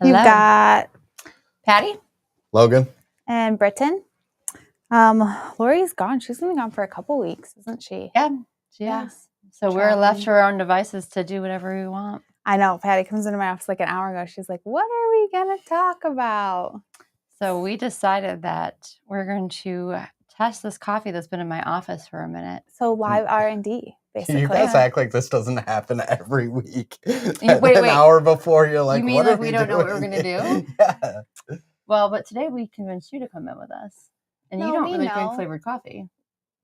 Hello. You've got Patty, Logan. and Britton. Lori's gone. She's been gone for a couple weeks, isn't she? Yeah, she Yeah. is. So we're left to our own devices to do whatever we want. I know. Patty comes into my office like an hour ago. She's like, "What are we gonna talk about?" So we decided that we're going to test this coffee that's been in my office for a minute. So live R&D, basically. You guys act like this doesn't happen every week. Wait. An hour before, you're like, You mean what like are we we don't know what doing? we're gonna do? Yeah. Well, but today we convinced you to come in with us, and you No, don't we really know. drink flavored coffee.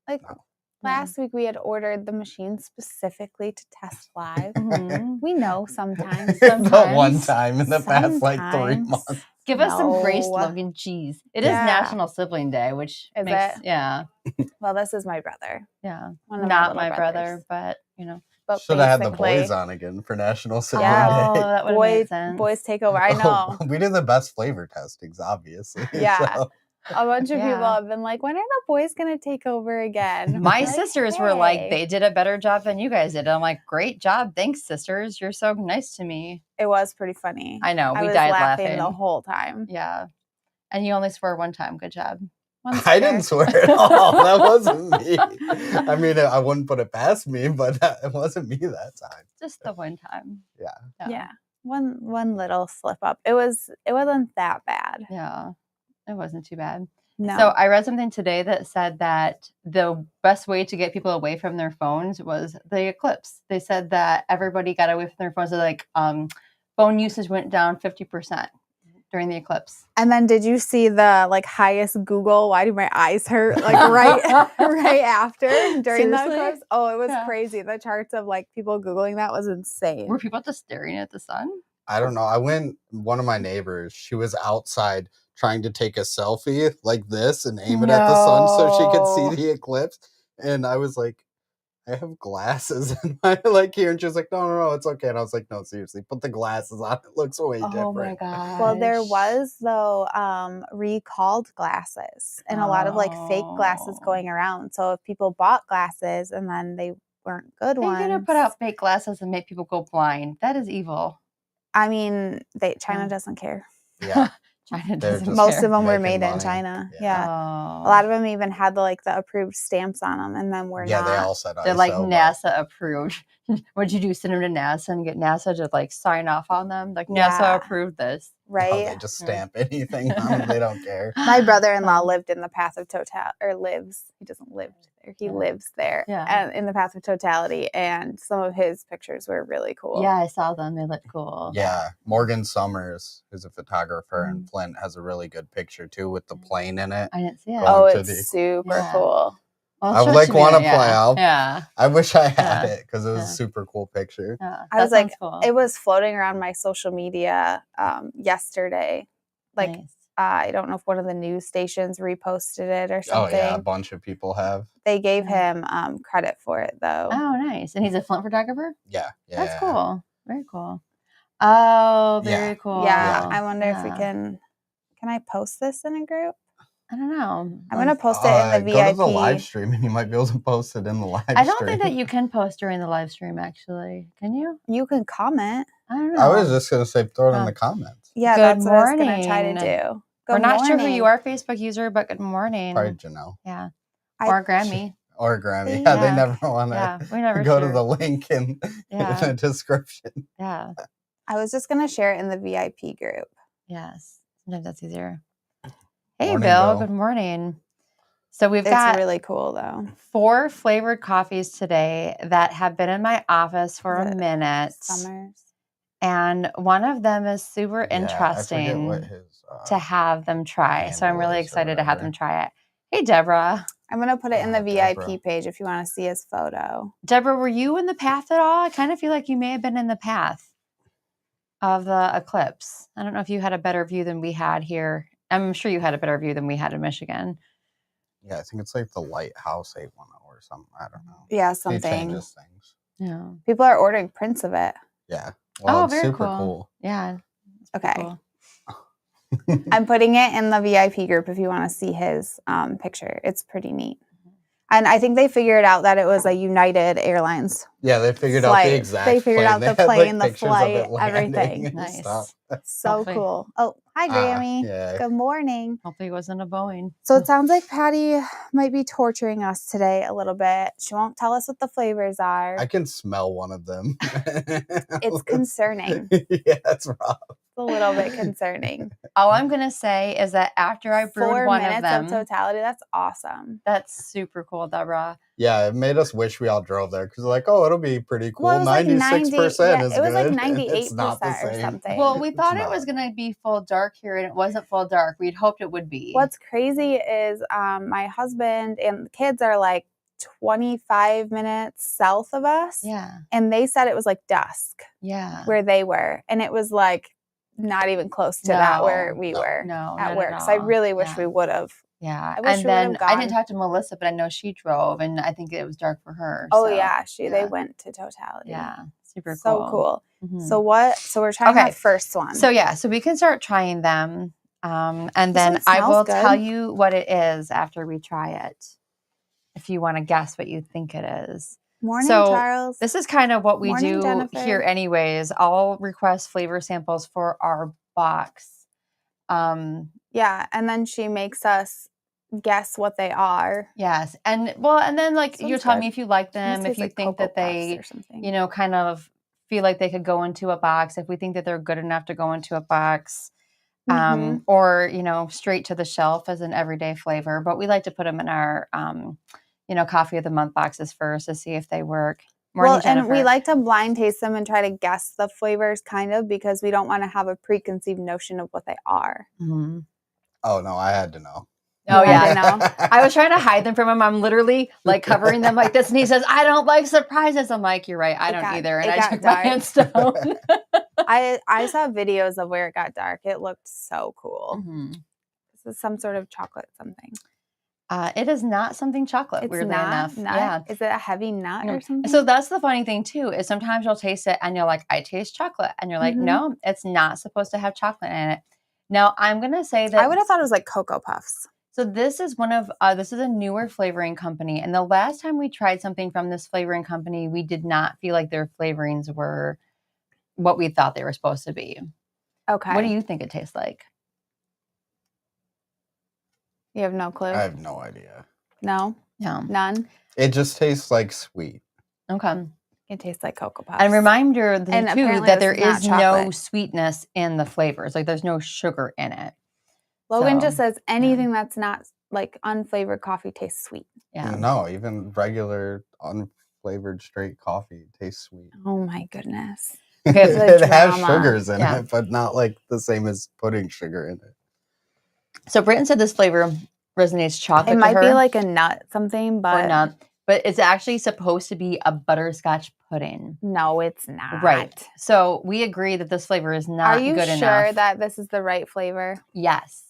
Like last week, we had ordered the machine specifically to test live. Mhm. We know sometimes. But one time in the past, like 3 Sometimes. months. Give us some grace, No. Logan. Jeez, it is Yeah. National Sibling Day, which Is makes it? yeah, Well, this is my brother. yeah. One of Not little my brother, brothers. but you know. But Should have had the basically- boys on again for National Sibling Yeah. Oh, Day. that would make sense. Boys take over. I know. We did the best flavor testings, obviously. Yeah. So. A bunch of people Yeah. have been like, when are the boys going to take over again? My Like, sisters were like, hey. they did a better job than you guys did. I'm like, great job. Thanks, sisters. You're so nice to me. It was pretty funny. I know. I We was died laughing laughing. the whole time. Yeah. And you only swore one time. Good job. Once I there. didn't swear at all. That wasn't me. I mean, I wouldn't put it past me, but it wasn't me that time. Just the one time. Yeah. Yeah. One little slip up. It wasn't that bad. Yeah. It wasn't too bad. No. So I read something today that said that the best way to get people away from their phones was the eclipse. They said that everybody got away from their phones. So like phone usage went down 50% during the eclipse. And then did you see the like highest Google? Why do my eyes hurt? Like right after during the Seriously? eclipse? Oh, it was Yeah. crazy. The charts of like people Googling that was insane. Were people just staring at the sun? I don't know. One of my neighbors, she was outside trying to take a selfie like this and aim it at the sun so she could No. see the eclipse. And I was like, I have glasses in my like here. And she was like, no, it's okay. And I was like, no, seriously, put the glasses on. It looks way Oh different. my god. Well, there was though recalled glasses and a lot of like fake glasses Oh. going around. So if people bought glasses and then they weren't good They're ones, gonna put out fake glasses and make people go blind. That is evil. I mean, China Yeah. doesn't care. Yeah. China They're doesn't just Most care. of them were making made in money. China. Yeah. Yeah. Oh. A lot of them even had the approved stamps on them, and then we're Yeah, not. they all said They're like ISO, but- NASA approved. What'd you do? Send them to NASA and get NASA to like sign off on them? Like NASA Yeah. approved this. No, right? they just stamp anything on them. They don't care. My brother-in-law lived in the path of lives. He doesn't live there. He Yeah. lives there. Yeah. And in the path of totality, and some of his pictures were really cool. Yeah, I saw them. They looked cool. Yeah, Morgan Summers, who's a photographer in Mhm. Flint, has a really good picture too with the plane in it. I didn't see it. Going Oh, to it's the- super Yeah. cool. Well, I would show like it to me wanna then, play out. Yeah. I wish I had Yeah. it because it was Yeah. a super cool picture. Yeah. I was That like, sounds cool. It was floating around my social media yesterday. Like, Nice. I don't know if one of the news stations reposted it or Oh something. yeah, a bunch of people have. They gave Yeah. him credit for it though. Oh, nice. And he's a Flint photographer? Yeah, yeah. That's cool. Very cool. Oh, Yeah. very cool. Yeah, I wonder if we Yeah. can I post this in a group? I don't know. I'm gonna post it in the Go to VIP. the live stream and you might be able to post it in the live stream. I don't think that you can post during the live stream, actually. Can you? You can comment. I don't know. I was just gonna say throw it in Oh. the comments. Yeah, Good that's what I was gonna try to morning. do. We're Good not sure who morning. you are, Facebook user, but good morning. Probably Janelle Yeah. I- Or Grammy. or Grammy. Yeah, they Yeah. never want to Yeah. We never go sure. to the link in Yeah. the description. Yeah. I was just gonna share it in the VIP group. Yes. Sometimes that's easier. Hey, Morning, Bill. Bill. Good morning. So we've It's got really cool though. 4 flavored coffees today that have been in my office for Is a it minute. Summers. And one of them is super Yeah, I forget interesting what his, to have them try. So I'm handle really is or excited to have whatever. them try it. Hey, Deborah. I'm gonna put it in the VIP Deborah. page if you want to see his photo. Deborah, were you in the path at all? I kind of feel like you may have been in the path of the eclipse. I don't know if you had a better view than we had here. I'm sure you had a better view than we had in Michigan. Yeah, I think it's like the Lighthouse 810 or something. I don't know. Yeah, He something. changes things. Yeah. People are ordering prints of it. Yeah. Well, Oh, it's very super cool. cool. Yeah. it's pretty Okay. cool. I'm putting it in the VIP group if you want to see his picture. It's pretty neat. And I think they figured out that it was a United Airlines. Yeah, they figured out Flight. the exact They figured plane. out They the had, like, plane, the pictures of flight, it landing everything. and Nice. stuff. So Hopefully- cool. Oh, hi, Grammy. Yeah. Good morning. Hopefully it wasn't a Boeing. So it sounds like Patty might be torturing us today a little bit. She won't tell us what the flavors are. I can smell one of them. It's concerning. Yeah, that's rough. It's a little bit concerning. All I'm going to say is that after I brewed 4 one minutes of them, totality. That's awesome. that's super cool, Deborah. Yeah, it made us wish we all drove there because like, oh, it'll be pretty cool. Well, it was like 96% yeah, is it was good. like and it's not 98% the or same. something. Well, we thought it not. was going to be full dark here, and it wasn't full dark. We'd hoped it would be. What's crazy is my husband and the kids are like 25 minutes south of us. Yeah. And they said it was like dusk Yeah. where they were. And it was like not even close to that where we No. were No, at not work. at So I all. really wish Yeah. we would have. Yeah. I wish And we would've then I didn't gone. talk to Melissa, but I know she drove, and I think it was dark for her. Oh, so, yeah. They yeah. went to totality. Yeah. Super So cool. Mhm. So we're trying Okay. that first one. So yeah, so we can start trying them. And This then one I will smells good. tell you what it is after we try it. If you want to guess what you think it is. Morning, So, Charles. This is kind of what we Morning, do Jennifer. here anyways. I'll request flavor samples for our box. Yeah. And then she makes us guess what they are. Yes. And then like This you one's tell good. me if you like This them, if tastes you like think Cocoa that they, Puffs or something. you know, kind of feel like they could go into a box, if we think that they're good enough to go into a box. Mhm. Or, you know, straight to the shelf as an everyday flavor. But we like to put them in our, you know, coffee of the month boxes first to see if they work. Morning, Well, and we Jennifer. like to blind taste them and try to guess the flavors kind of because we don't want to have a preconceived notion of what they are. Mhm. Oh, no, I had to know. Oh, You had yeah. to know? I was trying to hide them from him. I'm literally like covering them like this. And he says, I don't like surprises. I'm like, you're right. I don't either. And it I got took my dark. hands down. I saw videos of where it got dark. It looked so cool. Mhm. This is some sort of chocolate something. It is not something chocolate, It's weirdly not enough. nut. Yeah. Is it a heavy nut No. or something? So that's the funny thing too, is sometimes you'll taste it and you're like, I taste chocolate. And you're like, Mhm. no, it's not supposed to have chocolate in it. Now I'm going to say that I would have thought it was like Cocoa Puffs. so this is this is a newer flavoring company. And the last time we tried something from this flavoring company, we did not feel like their flavorings were what we thought they were supposed to be. Okay. What do you think it tastes like? You have no clue? I have no idea. No? Yeah. None? It just tastes like sweet. Okay. It tastes like Cocoa Puffs. And reminder too apparently that this there is is not no chocolate. sweetness in the flavors. Like there's no sugar in it. Logan So, just says anything that's not like unflavored coffee tastes sweet. Yeah. No, even regular unflavored straight coffee tastes sweet. Oh my goodness. Okay, The It has drama. sugars in Yeah. it, but not like the same as putting sugar in it. So Britton said this flavor resonates chocolate It to might her be like a nut something, or but nut, but it's actually supposed to be a butterscotch pudding. no, it's not. Right. So we agree that this flavor is not Are you good sure enough. that this is the right flavor? Yes.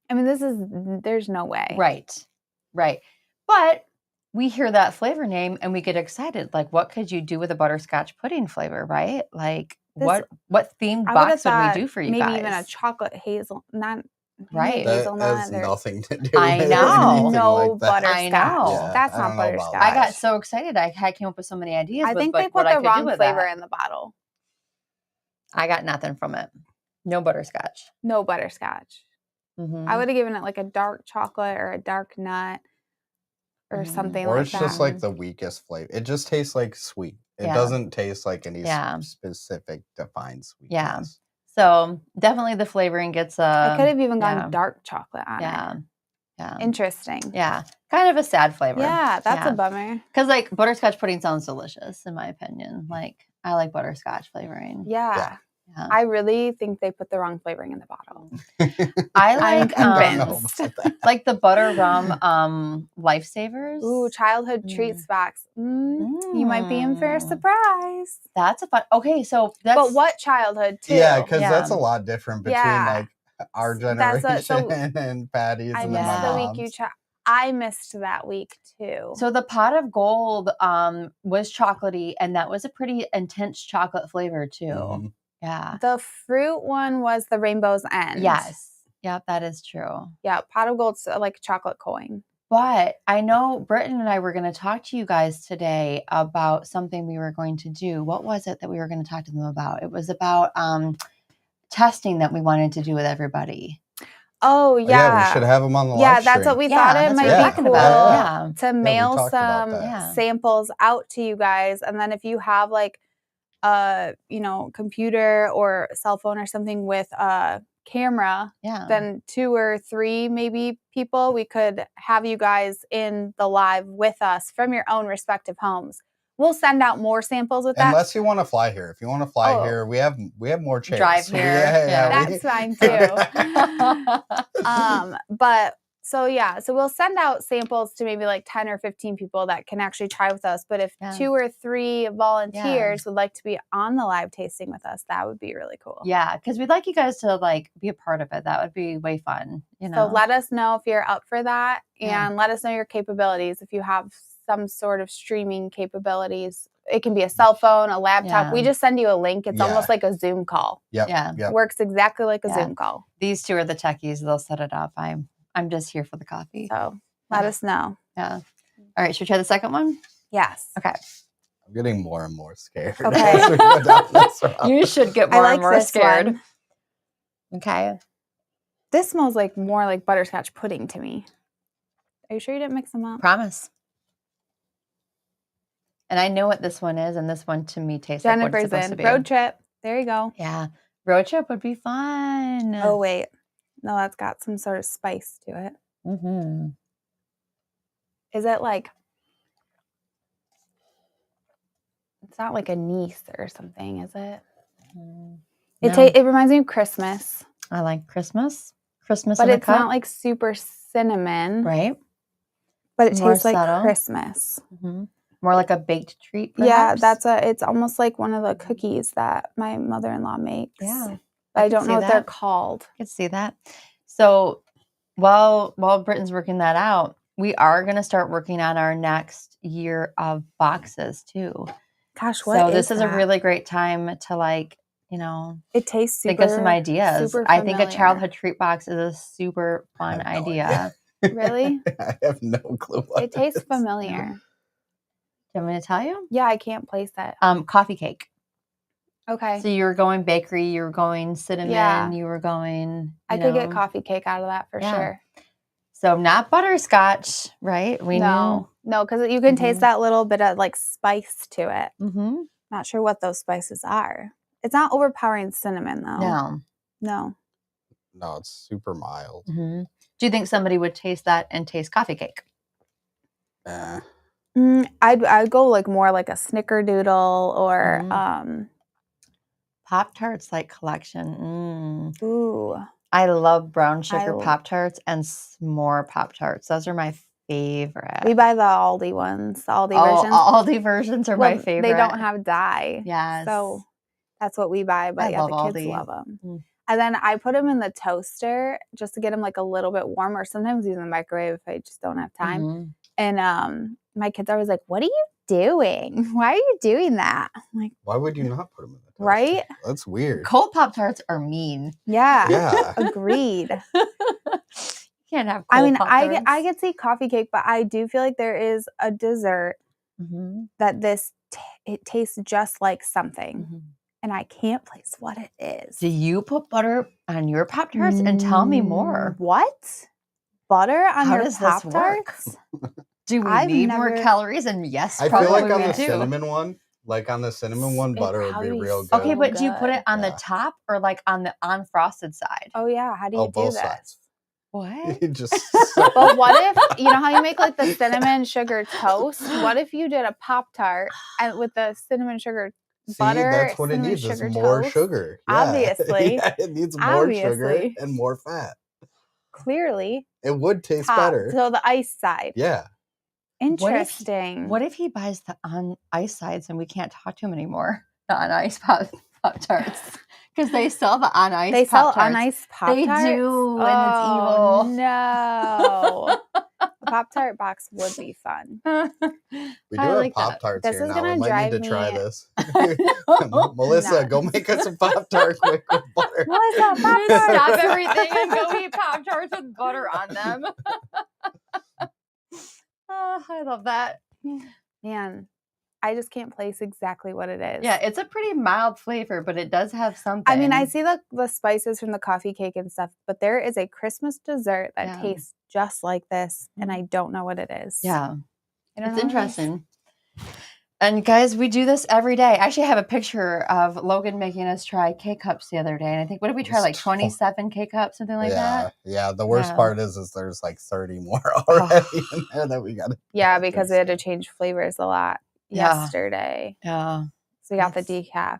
I mean, there's no way. Right. Right. But we hear that flavor name and we get excited. Like, what could you do with a butterscotch pudding flavor, right? Like, This- what themed I box would thought we do for you maybe guys? even a chocolate hazel, not Right. That hazelnut. has or- nothing to do I with know. anything no like that. butterscotch. I know. Yeah, That's I not don't know about butterscotch. I got so excited. I came up with so many ideas. I with, think like, they put what I the could do wrong with flavor that. in the bottle. I got nothing from it. No butterscotch. No butterscotch. Mhm. I would have given it like a dark chocolate or a dark nut or Mhm. something Or like it's that. just like the weakest flavor. It just tastes like sweet. It Yeah. doesn't taste like any Yeah. specific defined sweetness. Yeah. So definitely the flavoring gets I could have even gone yeah. dark chocolate on Yeah. it. Yeah. Interesting. Yeah. Kind of a sad flavor. Yeah, that's Yeah. a bummer. Because like butterscotch pudding sounds delicious in my opinion. Like I like butterscotch flavoring. Yeah. Yeah. I really think they put the wrong flavoring in the bottle. I I'm like I don't know convinced. about that. like the butter rum lifesavers. Ooh, childhood treats box. You might be in for a Mm. surprise. That's a fun. Okay, so that's But what childhood too? Yeah, because Yeah. that's a lot different between Yeah. like our That's generation what- so and Patty's I and missed my the mom's. week you tried. I missed that week too. So the pot of gold was chocolatey, and that was a pretty intense chocolate flavor too. Mhm. Yeah. the fruit one was the rainbow's end. Yes. Yep, that is true. Yeah, pot of gold's like a chocolate coin. But I know Britton and I were going to talk to you guys today about something we were going to do. What was it that we were going to talk to them about? It was about testing that we wanted to do with everybody. Oh, Yeah, we should have them on the live Yeah, stream. that's what we thought it that's might what we're be talking cool about. to we mail talked about some that. samples out to you guys. And then if you have like a, computer or cell phone or something with a camera, then 2 or 3 maybe people, we could have you guys in the live with us from your own respective homes. We'll send out more samples with that. Unless you want to fly here. If you want to fly here, we have more chairs. Drive here. That's fine too. So we'll send out samples to maybe like 10 or 15 people that can actually try with us. But if 2 or 3 volunteers would like to be on the live tasting with us, that would be really cool. Yeah, because we'd like you guys to like be a part of it. That would be way fun. So let us know if you're up for that, and let us know your capabilities. If you have some sort of streaming capabilities, it can be a cell phone, a laptop. We just send you a link. It's almost like a Zoom call. Yep. Works exactly like a Zoom call. These 2 are the techies. They'll set it up. I'm just here for the coffee. So let us know. Yeah. All right. Should we try the second one? Yes. Okay. I'm getting more and more scared. Okay. as we go down this route. You should get more and more scared. One. Okay. This smells like more like butterscotch pudding to me. Are you sure you didn't mix them up? Promise. And I know what this one is, and this one to me tastes like what it's supposed to be. Road trip. There you go. Yeah. Road trip would be fun. Oh, wait. No, that's got some sort of spice to it. Mm-hmm. Is it like... It's not like anise or something, is it? No. It reminds me of Christmas. I like Christmas. Christmas but in a it's cup. not like super cinnamon. Right. But it More tastes like subtle. Christmas. Mm-hmm. More like a baked treat, perhaps? Yeah, it's almost like one of the cookies that my mother-in-law makes. Yeah. But I don't know what they're called. I could see that. So while Britton's working that out, we are going to start working on our next year of boxes too. Gosh, so this is a really great time to it tastes super, think of some ideas. I think a childhood treat box is a super fun idea. Really? I have no clue what it tastes familiar. Do you want me to tell you? Yeah, I can't place it. Coffee cake. Okay. So you were going bakery, you were going cinnamon, you were going... I could get coffee cake out of that for sure. So not butterscotch, right? No, because you can taste that little bit of like spice to it. Mm-hmm. Not sure what those spices are. It's not overpowering cinnamon though. No, it's super mild. Mm-hmm. Do you think somebody would taste that and taste coffee cake? I'd go like more like a snickerdoodle or Pop-Tarts like collection. Ooh. I love brown sugar Pop-Tarts and s'more Pop-Tarts. Those are my favorite. We buy the Aldi ones, the Aldi versions. Aldi versions are my favorite. They don't have dye. Yes. So that's what we buy. But the kids love them. Mm. And then I put them in the toaster just to get them like a little bit warmer. Sometimes use the microwave if I just don't have time. Mm-hmm. And my kids are always like, "What are you doing? Why are you doing that?" I'm like, why would you not put them in the toaster? Right? That's weird. Cold Pop-Tarts are mean. Yeah. Agreed. You can't have cold Pop-Tarts. I could see coffee cake, but I do feel like there is a dessert that it tastes just like something. Mm-hmm. And I can't place what it is. Do you put butter on your Pop-Tarts? And tell me more. What? Butter on your Pop-Tarts? Do we need more calories? And yes, I probably feel like on we the do. cinnamon one, butter would be real good. Okay, but do you put it on the top or like on the unfrosted side? Oh yeah, how do you do both this? Sides. What? You just But what if, you know how you make like the cinnamon sugar toast? What if you did a Pop-Tart and with the cinnamon sugar butter? That's what it needs. It's more sugar. Yeah. Obviously. Yeah, it needs more sugar and more fat. Clearly. It would taste better. So the ice side. Yeah. Interesting. What if he buys the on ice sides and we can't talk to him anymore? The on ice Pop-Tarts. Because they sell the on ice Pop-Tarts. They sell on ice Pop-Tarts? They do, and it's evil. No. A Pop-Tart box would be fun. We do have Pop-Tarts here now. We might need to try this. Melissa, go make us some Pop-Tart quick with butter. Melissa, Pop-Tart. Stop everything and go eat Pop-Tarts with butter on them. Oh, I love that. Man, I just can't place exactly what it is. Yeah, it's a pretty mild flavor, but it does have something. I mean, I see the spices from the coffee cake and stuff, but there is a Christmas dessert that tastes just like this, and I don't know what it is. Yeah. I don't it's know interesting. And guys, we do this every day. Actually, I have a picture of Logan making us try K-Cups the other day. And I think, what did we try? Like 27 K-Cups, something like that? Yeah. The worst part is there's like 30 more already in there that we got to. Yeah, because we had to change flavors a lot yesterday. Yeah. So we got the decaf.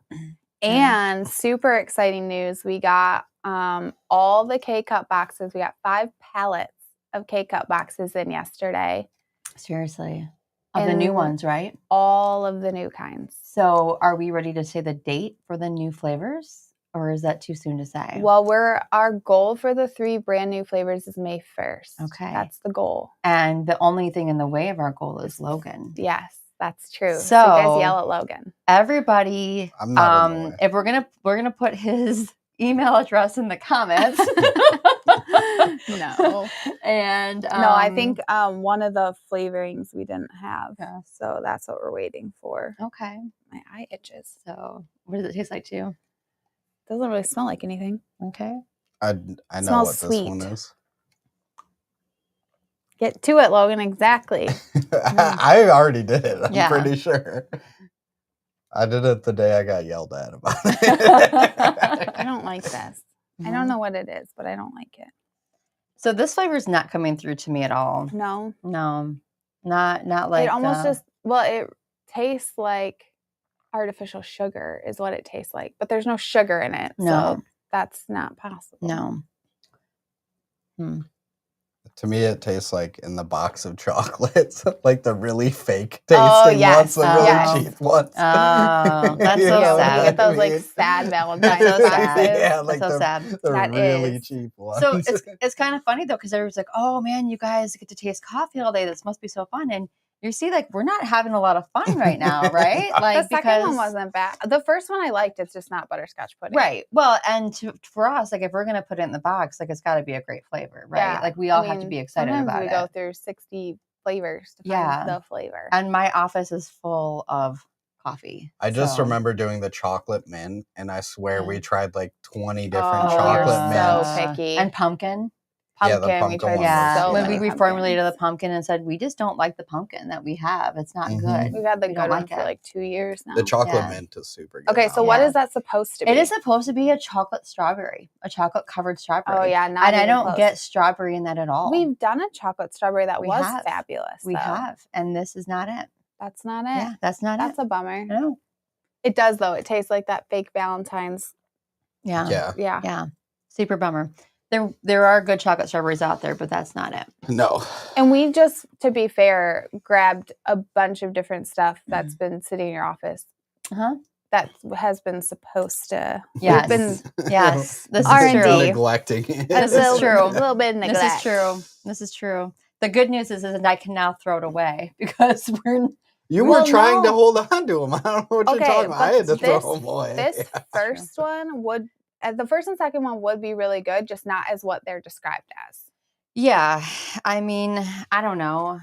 And super exciting news. We got all the K-Cup boxes. We got 5 pallets of K-Cup boxes in yesterday. Seriously. Of the new ones, right? All of the new kinds. So are we ready to say the date for the new flavors? Or is that too soon to say? Well, our goal for the 3 brand new flavors is May 1st. Okay. That's the goal. And the only thing in the way of our goal is Logan. Yes, that's true. So you guys yell at Logan. Everybody, I'm not if we're gonna put his email address in the comments. No. And no, I think one of the flavorings we didn't have. Yeah. So that's what we're waiting for. Okay. My eye itches. So what does it taste like to you? Doesn't really smell like anything. Okay. I know what this one is. Get to it, Logan. Exactly. I already did it. I'm pretty sure. I did it the day I got yelled at about it. I don't like this. I don't know what it is, but I don't like it. So this flavor is not coming through to me at all. No. Not like it almost it tastes like artificial sugar is what it tastes like, but there's no sugar in it. No. So that's not possible. No. To me, it tastes like in the box of chocolates, like the really fake tasting ones, the really cheap ones. Oh, that's so sad. We get those like sad Valentine's boxes. Yeah, like that's so sad. The really cheap ones. So it's kind of funny though, because everyone's like, "Oh man, you guys get to taste coffee all day. This must be so fun." And you see, like, we're not having a lot of fun right now, right? Like the second one wasn't bad. The first one I liked. It's just not butterscotch pudding, right? Well, and for us, like, if we're gonna put it in the box, like, it's got to be a great flavor, right? Yeah. Like, we all have to be excited about it. We go through 60 flavors to find the flavor. And my office is full of coffee. I just remember doing the chocolate mint, and I swear we tried like 20 different chocolate mints. So picky. And pumpkin. Yeah, the pumpkin one. When we reformulated the pumpkin and said, we just don't like the pumpkin that we have. It's not good. We've had the good one for like 2 years now. The chocolate mint is super good. Okay, so what is that supposed to be? It is supposed to be a chocolate strawberry, a chocolate covered strawberry. Oh yeah, and I don't get strawberry in that at all. We've done a chocolate strawberry that was fabulous. We have, and this is not it. That's not it. Yeah, that's not it. That's a bummer. No. It does though. It tastes like that fake Valentine's. Yeah. Super bummer. There are good chocolate strawberries out there, but that's not it. No. And we just, to be fair, grabbed a bunch of different stuff that's been sitting in your office. That has been supposed to. Yes. Yes. This R&D. is true. Neglecting. This is true. A little bit of neglect. This is true. The good news is that I can now throw it away because You were trying to hold on to them. I don't know what you're talking about. I had to throw them away. This first one would. The first and second one would be really good, just not as what they're described as. Yeah. I mean, I don't know.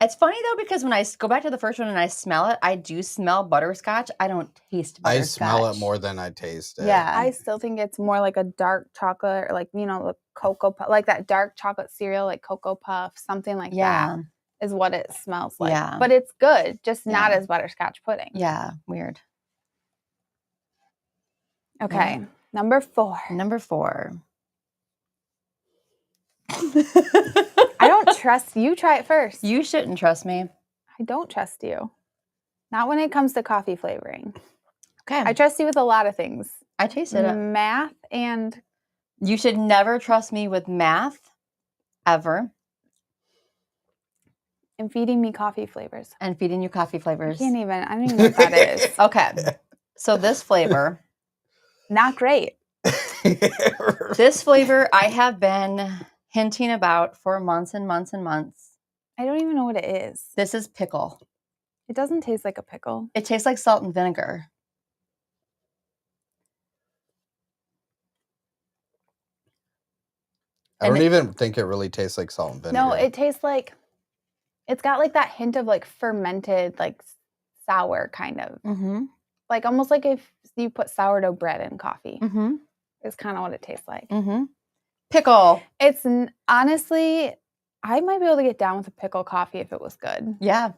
It's funny, though, because when I go back to the first one and I smell it, I do smell butterscotch. I don't taste butterscotch. I smell it more than I taste it. Yeah. I still think it's more like a dark chocolate, or like, the Cocoa Puff, like that dark chocolate cereal, like Cocoa Puff, something like that is what it smells like. Yeah. But it's good, just not as butterscotch pudding. Yeah. Weird. Okay, number 4. I don't trust you. Try it first. You shouldn't trust me. I don't trust you. Not when it comes to coffee flavoring. Okay. I trust you with a lot of things. I tasted it. Math and... You should never trust me with math, ever. And feeding me coffee flavors. I can't even. I don't even know what that is. Okay. So this flavor... Not great. This flavor I have been hinting about for months and months and months. I don't even know what it is. This is pickle. It doesn't taste like a pickle. It tastes like salt and vinegar. I don't even think it really tastes like salt and vinegar. No, it tastes like, it's got like that hint of like fermented, like sour kind of. Mm-hmm. Like almost like if you put sourdough bread in coffee. Mm-hmm. It's kind of what it tastes like. Mm-hmm. Pickle. It's honestly, I might be able to get down with a pickle coffee if it was good. Yeah.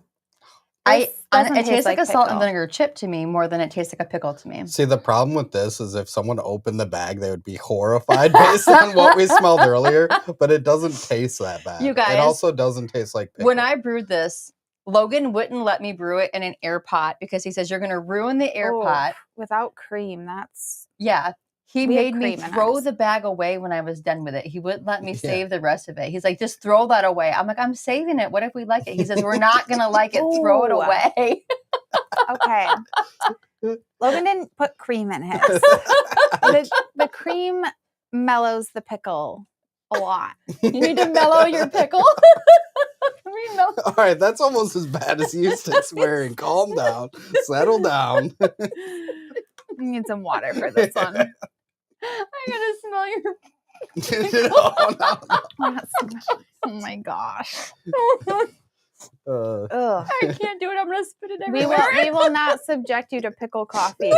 It tastes like a salt and vinegar chip to me more than it tastes like a pickle to me. See, the problem with this is if someone opened the bag, they would be horrified based on what we smelled earlier, but it doesn't taste that bad. You guys, it also doesn't taste like pickle. When I brewed this, Logan wouldn't let me brew it in an air pot because he says you're going to ruin the air pot. Without cream, that's... Yeah. He made me throw the bag away when I was done with it. He wouldn't let me save the rest of it. He's like, just throw that away. I'm like, I'm saving it. What if we like it? He says, we're not going to like it. Throw it away. Okay. Logan didn't put cream in his. The cream mellows the pickle a lot. You need to mellow your pickle. All right, that's almost as bad as you stick swearing. Calm down. Settle down. You need some water for this one. I gotta smell your Oh my gosh. I can't do it. I'm gonna spit it everywhere. We will not subject you to pickle coffee.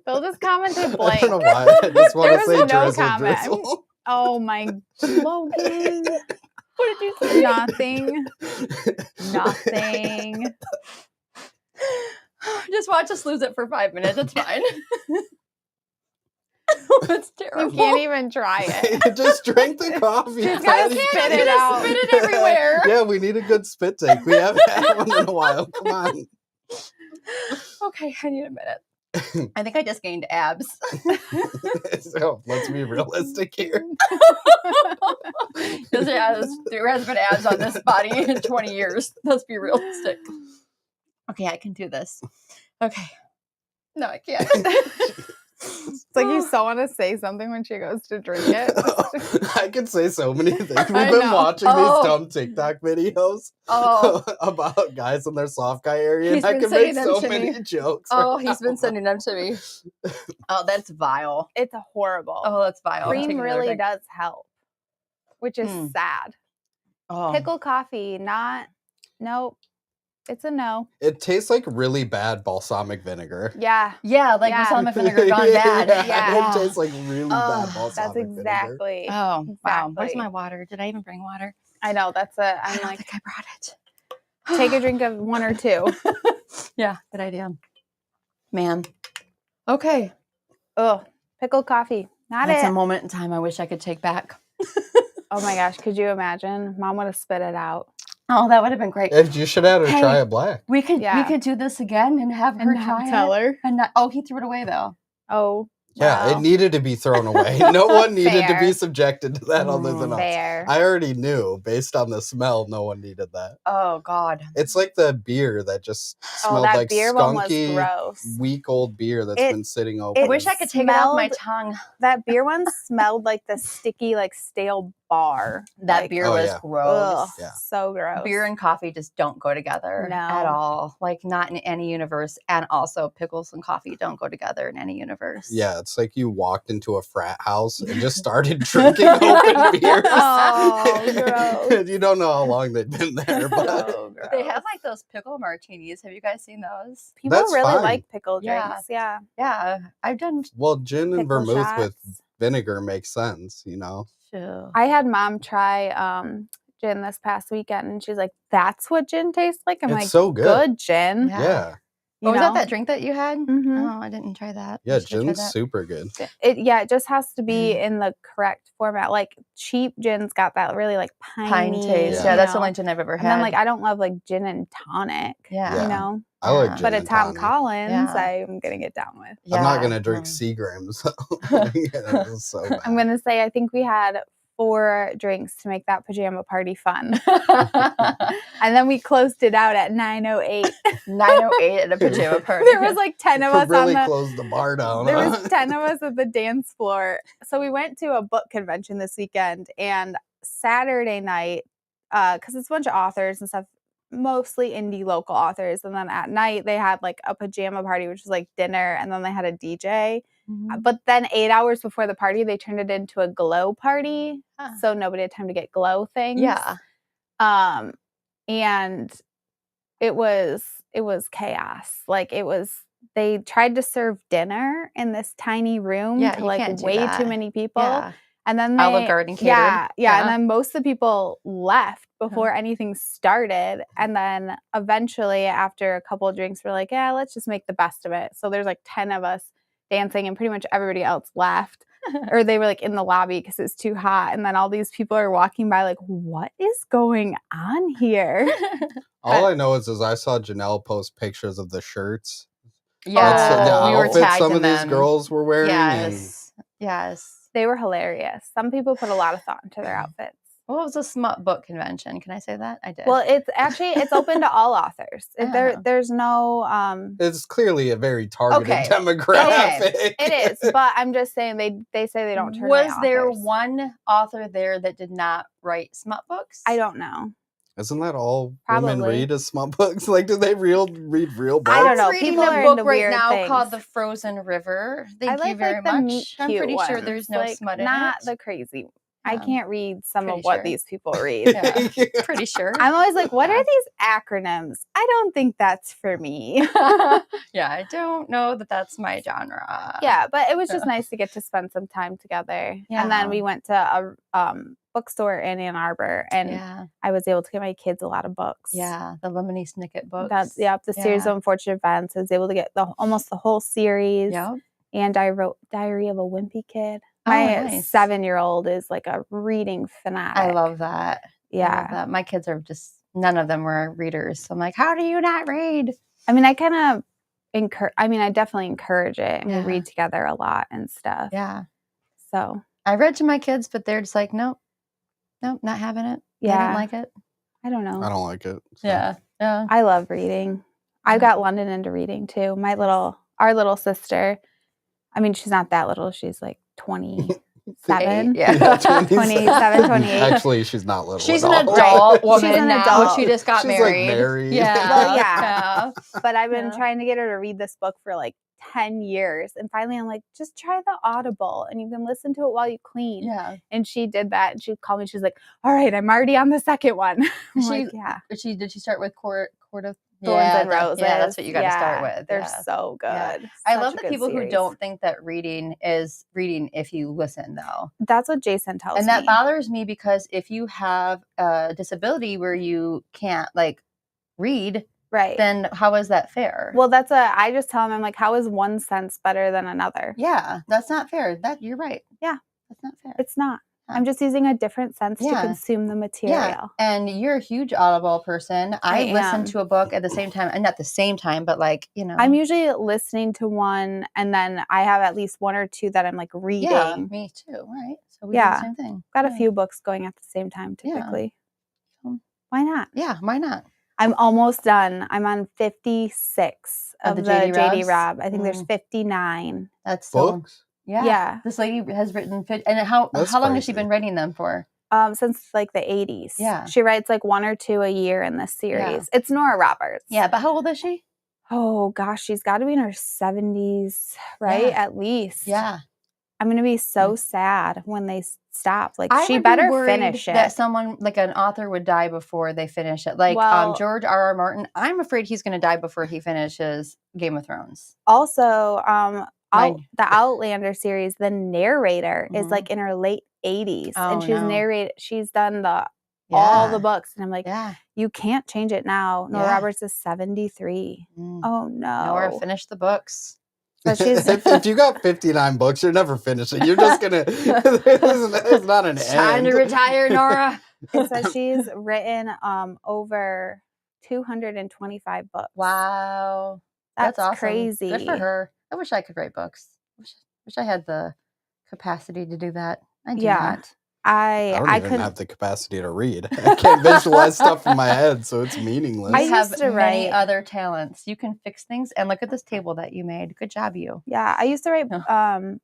Bill just commented blank. I don't know why. I just want to say no drizzle, comment. drizzle. Oh my Logan. What did you say? Nothing. Nothing. Just watch us lose it for 5 minutes. It's fine. That's terrible. You can't even try it. Just drink the coffee. She's gotta spit it out. Spit it everywhere. Yeah, we need a good spit take. We haven't had one in a while. Come on. Okay, I need a minute. I think I just gained abs. So let's be realistic here. Because there has been abs on this body in 20 years. Let's be realistic. Okay, I can do this. Okay. No, I can't. It's like you so want to say something when she goes to drink it. I could say so many things. We've been watching these dumb TikTok videos about guys in their soft guy area, and I can make so many jokes. Oh, he's been sending them to me. Oh, that's vile. It's horrible. Oh, that's vile. Cream really does help, which is sad. Oh. Pickle coffee, nope. It's a no. It tastes like really bad balsamic vinegar. Yeah. Yeah, like balsamic vinegar gone bad. Yeah. It tastes like really bad balsamic vinegar. That's exactly. Vinegar. Oh, wow. Exactly. Where's my water? Did I even bring water? I know. I'm I like, think I brought it. Take a drink of one or two. Yeah, good idea. Man. Okay. Ugh. Pickle coffee. That's a moment in time I wish I could take back. Oh my gosh. Could you imagine? Mom would have spit it out. Oh, that would have been great. You should have her try a black. We could do this again and have her tell her. And he threw it away though. Oh. Yeah, wow. It needed to be thrown away. No one needed to be subjected to that other than us. Fair. I already knew, based on the smell, no one needed that. Oh, God. It's like the beer that just smelled that like beer one was skunky, gross. week-old beer that's been sitting open. I wish I could take it off my tongue. That beer one smelled like the sticky, like stale bar. That beer was gross. Ugh, so gross. Beer and coffee just don't go together at all. Like, not in any universe. And also, pickles and coffee don't go together in any universe. Yeah, it's like you walked into a frat house and just started drinking open beers. Oh, gross. You don't know how long they've been there, but they have like those pickle martinis. Have you guys seen those? People really like pickle drinks. Yeah. Yeah. I've done. Well, gin and vermouth shots with vinegar makes sense, you know? Sure. I had Mom try gin this past weekend, and she's like, "That's what gin tastes like." I'm like, so good. Good gin. Yeah. Was that drink that you had? Mm-hmm. Oh, I didn't try that. Yeah, gin's super good. It just has to be in the correct format. Like cheap gin's got that really like piney taste. Yeah, that's the only gin I've ever had. And then like I don't love like gin and tonic. Yeah. You know? I like gin but and at Tom tonic. Collins, I'm gonna get down with. I'm not gonna drink Seagrams. That was so bad. I'm gonna say I think we had 4 drinks to make that pajama party fun. And then we closed it out at 9:08. 9:08 at a pajama party. There was like 10 of us really closed the bar down. There was 10 of us at the dance floor. So we went to a book convention this weekend, and Saturday night, because it's a bunch of authors and stuff, mostly indie local authors. And then at night they had like a pajama party, which was like dinner, and then they had a DJ. But then 8 hours before the party, they turned it into a glow party. So nobody had time to get glow things. Yeah. And it was chaos. Like they tried to serve dinner in this tiny room to like way too many people. Yeah. And then Olive Garden catered. Yeah. And then most of the people left before anything started. And then eventually after a couple of drinks, we're like, yeah, let's just make the best of it. So there's like 10 of us dancing and pretty much everybody else left. Or they were like in the lobby because it's too hot. And then all these people are walking by like, what is going on here? All I know is I saw Janelle post pictures of the shirts. Yeah. We were outfits tagged some in of these them. girls were wearing. Yes. They were hilarious. Some people put a lot of thought into their outfits. Well, it was a smut book convention. Can I say that? I did. Well, it's open to all authors. There's no It's clearly a very targeted demographic. It is, but I'm just saying they say they don't turn Was away there authors. one author there that did not write smut books? I don't know. Isn't that all Probably. women read as smut books? Like, do they read real books? I don't know. I'm reading People a are book into right weird now things. called The Frozen River. Thank you very the much. meet I'm cute pretty sure ones. there's no like, smut in not it. the crazy. I Yeah. can't read some Pretty of what sure. these people read. Yeah. Pretty sure. I'm always like, what are these acronyms? I don't think that's for me. Yeah, I don't know that that's my genre. Yeah, but it was just nice to get to spend some time together. Yeah. And then we went to a bookstore in Ann Arbor, and I was able to get my kids a lot of books. Yeah, the Lemony Snicket books. The series of unfortunate events. I was able to get almost the whole series. Yep. And I wrote Diary of a Wimpy Kid. My 7-year-old is like a reading fanatic. I love that. Yeah. I love that. My kids are just, none of them were readers. So I'm like, how do you not read? I mean, I definitely encourage it. And we read together a lot and stuff. Yeah. So I read to my kids, but they're just like, nope, not having it. Yeah. They didn't like it. I don't know. I don't like it. So. Yeah. I love reading. I got London into reading too. Our little sister, I mean, she's not that little. She's like 27. Yeah. 27, 28. Actually, she's not little. She's an adult woman She's an now. adult. She just got She's married. like married. Yeah. Well, yeah. But I've been trying to get her to read this book for like 10 years. And finally I'm like, just try the Audible and you can listen to it while you clean. Yeah. And she did that. And she called me. She's like, all right, I'm already on the second one. Did she start with Court of Thorns and Roses? Yeah, that's what you got to start with. They're so good. Yeah. I love the people who don't think that reading is reading if you listen, though. That's what Jason tells me. And that bothers me because if you have a disability where you can't like read, right, then how is that fair? Well, I just tell him, I'm like, how is one sense better than another? Yeah, that's not fair. You're right. Yeah. That's not fair. It's not. I'm just using a different sense to consume the material. Yeah. And you're a huge Audible person. I listen to a book at the same time, and not the same time, but like, I'm usually listening to one, and then I have at least one or two that I'm like reading. Yeah, me too. Right. So we do the same thing. Got a few books going at the same time typically. Yeah. Why not? Yeah, why not? I'm almost done. I'm on 56 of the JD Robb. I think there's 59. That's books. Yeah. This lady has written, and how long has she been writing them for? Since like the 80s. Yeah. She writes like one or two a year in this series. Yeah. It's Nora Roberts. Yeah, but how old is she? Oh gosh, she's got to be in her 70s, right? Yeah. At least. Yeah. I'm going to be so sad when they stop. Like, she would better be worried finish it. That someone, like an author, would die before they finish it. Like George R.R. Martin, I'm afraid he's going to die before he finishes Game of Thrones. Also, the Outlander series, the narrator is like in her late 80s, and she's done all the books, and I'm like, you can't change it now. Nora Roberts is 73. Oh no. Nora, finish the books. But she's if you got 59 books, you're never finishing. You're just gonna. It's not an end. Time to retire, Nora. It says she's written over 225 books. Wow, that's awesome. Crazy. Good for her. I wish I could write books. Wish I had the capacity to do that. I do not. I don't even have the capacity to read. I can't visualize stuff in my head, so it's meaningless. I have many other talents. You can fix things, and look at this table that you made. Good job, you. Yeah, I used to write